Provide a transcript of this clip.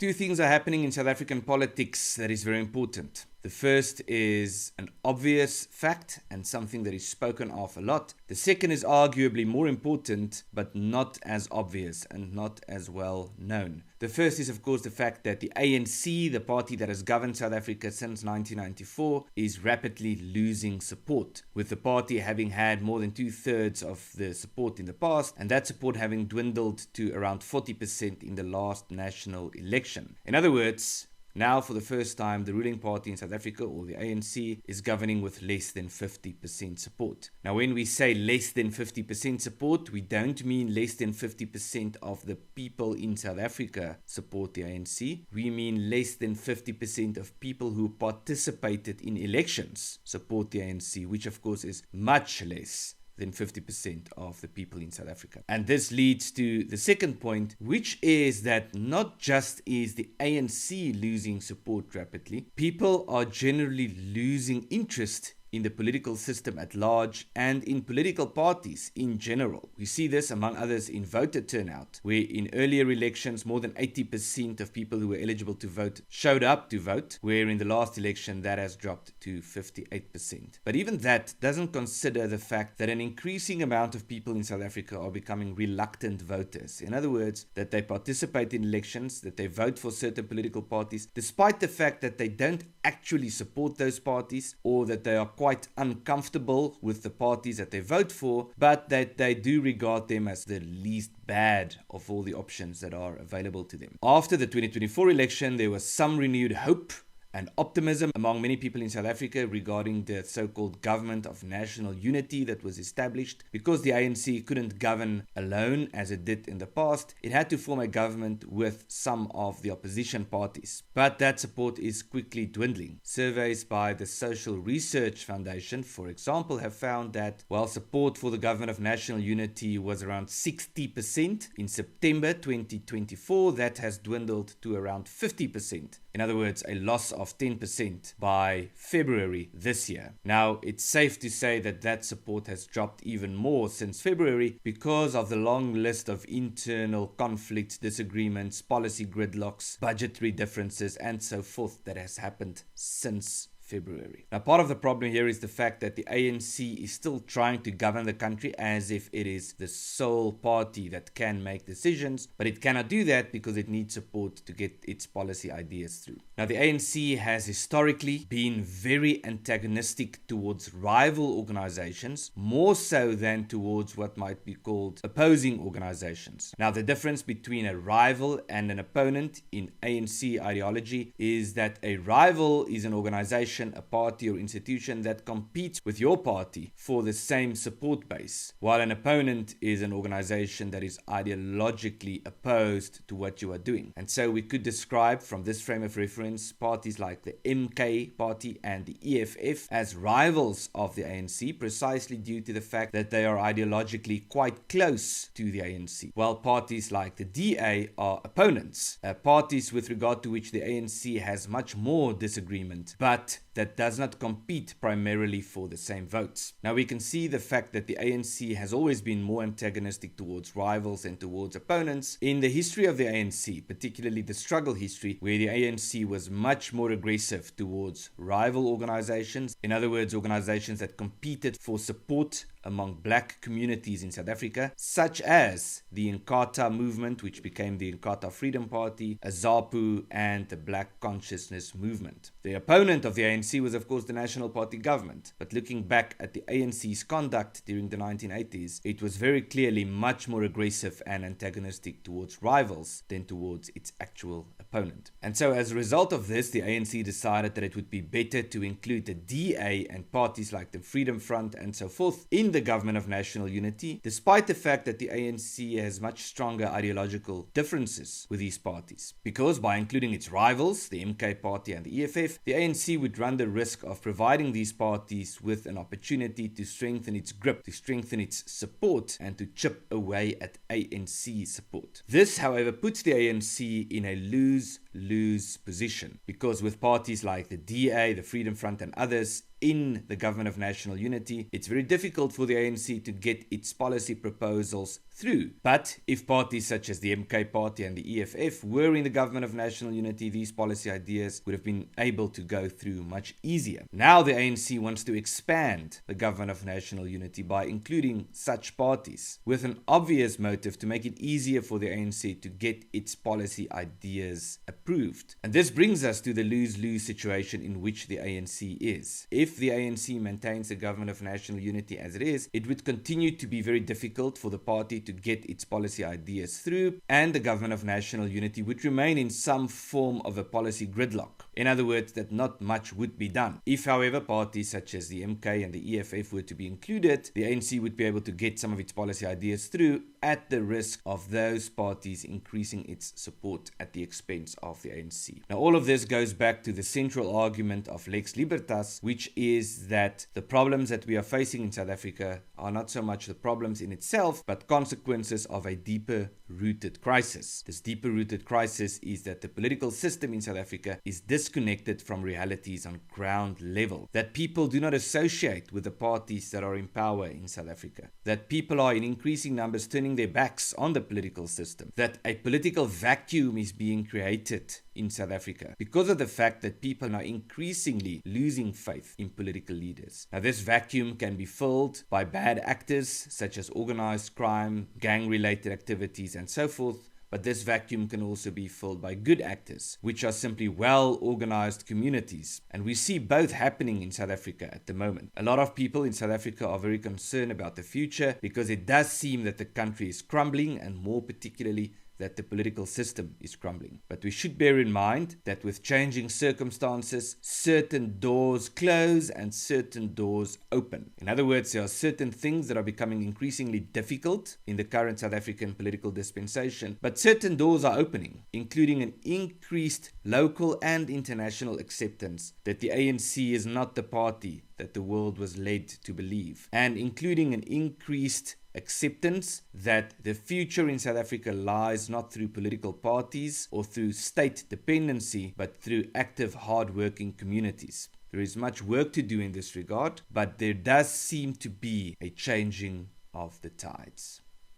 Two things are happening in South African politics that is very important. The first is an obvious fact and something that is spoken of a lot. The second is arguably more important, but not as obvious and not as well known. The first is, of course, the fact that the ANC, the party that has governed South Africa since 1994, is rapidly losing support, with the party having had more than 2/3 of the support in the past, and that support having dwindled to around 40% in the last national election. In other words, now, for the first time, the ruling party in South Africa, or the ANC, is governing with less than 50% support. Now, when we say less than 50% support, we don't mean less than 50% of the people in South Africa support the ANC. We mean less than 50% of people who participated in elections support the ANC, which of course is much less than 50% of the people in South Africa. And this leads to the second point, which is that not just is the ANC losing support rapidly, people are generally losing interest in the political system at large and in political parties in general. We see this, among others, in voter turnout, where in earlier elections more than 80% of people who were eligible to vote showed up to vote, where in the last election that has dropped to 58%. But even that doesn't consider the fact that an increasing amount of people in South Africa are becoming reluctant voters. In other words, that they participate in elections, that they vote for certain political parties, despite the fact that they don't actually support those parties, or that they are quite uncomfortable with the parties that they vote for, but that they do regard them as the least bad of all the options that are available to them. After the 2024 election, there was some renewed hope and optimism among many people in South Africa regarding the so-called government of national unity that was established. Because the ANC couldn't govern alone as it did in the past, it had to form a government with some of the opposition parties. But that support is quickly dwindling. Surveys by the Social Research Foundation, for example, have found that while support for the government of national unity was around 60% in September 2024, that has dwindled to around 50%. In other words, a loss of 10% by February this year. Now, it's safe to say that that support has dropped even more since February because of the long list of internal conflicts, disagreements, policy gridlocks, budgetary differences, and so forth that has happened since February. Now, part of the problem here is the fact that the ANC is still trying to govern the country as if it is the sole party that can make decisions, but it cannot do that because it needs support to get its policy ideas through. Now, the ANC has historically been very antagonistic towards rival organizations, more so than towards what might be called opposing organizations. Now, the difference between a rival and an opponent in ANC ideology is that a rival is an organization, a party or institution that competes with your party for the same support base, while an opponent is an organization that is ideologically opposed to what you are doing. And so we could describe from this frame of reference parties like the MK party and the EFF as rivals of the ANC, precisely due to the fact that they are ideologically quite close to the ANC, while parties like the DA are opponents, parties with regard to which the ANC has much more disagreement, but that does not compete primarily for the same votes. Now, we can see the fact that the ANC has always been more antagonistic towards rivals and towards opponents in the history of the ANC, particularly the struggle history, where the ANC was much more aggressive towards rival organizations. In other words, organizations that competed for support among black communities in South Africa, such as the Inkatha movement, which became the Inkatha Freedom Party, ZAPU, and the Black Consciousness movement. The opponent of the ANC was, of course, the National Party government. But looking back at the ANC's conduct during the 1980s, it was very clearly much more aggressive and antagonistic towards rivals than towards its actual opponent. And so as a result of this, the ANC decided that it would be better to include the DA and parties like the Freedom Front and so forth in the government of national unity, despite the fact that the ANC has much stronger ideological differences with these parties. Because by including its rivals, the MK party and the EFF, the ANC would run the risk of providing these parties with an opportunity to strengthen its grip, to strengthen its support, and to chip away at ANC support. This, however, puts the ANC in a lose-lose position, because with parties like the DA, the Freedom Front and others in the Government of National Unity, it's very difficult for the ANC to get its policy proposals through. But if parties such as the MK Party and the EFF were in the Government of National Unity, these policy ideas would have been able to go through much easier. Now the ANC wants to expand the Government of National Unity by including such parties, with an obvious motive to make it easier for the ANC to get its policy ideas approved. And this brings us to the lose-lose situation in which the ANC is. If the ANC maintains the Government of National Unity as it is, it would continue to be very difficult for the party to get its policy ideas through, and the Government of National Unity would remain in some form of a policy gridlock. In other words, that not much would be done. If, however, parties such as the MK and the EFF were to be included, the ANC would be able to get some of its policy ideas through at the risk of those parties increasing its support at the expense of the ANC. Now, all of this goes back to the central argument of Lex Libertas, which is that the problems that we are facing in South Africa are not so much the problems in itself, but consequences of a deeper rooted crisis. This deeper rooted crisis is that the political system in South Africa is disconnected from realities on ground level, that people do not associate with the parties that are in power in South Africa, that people are in increasing numbers turning their backs on the political system, that a political vacuum is being created in South Africa because of the fact that people are now increasingly losing faith in political leaders. Now, this vacuum can be filled by bad actors such as organized crime, gang-related activities, and so forth. But this vacuum can also be filled by good actors, which are simply well-organized communities. And we see both happening in South Africa at the moment. A lot of people in South Africa are very concerned about the future because it does seem that the country is crumbling, and more particularly that the political system is crumbling. But we should bear in mind that with changing circumstances, certain doors close and certain doors open. In other words, there are certain things that are becoming increasingly difficult in the current South African political dispensation, but certain doors are opening, including an increased local and international acceptance that the ANC is not the party that the world was led to believe, and including an increased acceptance that the future in South Africa lies not through political parties or through state dependency, but through active, hard-working communities. There is much work to do in this regard, but there does seem to be a changing of the tides.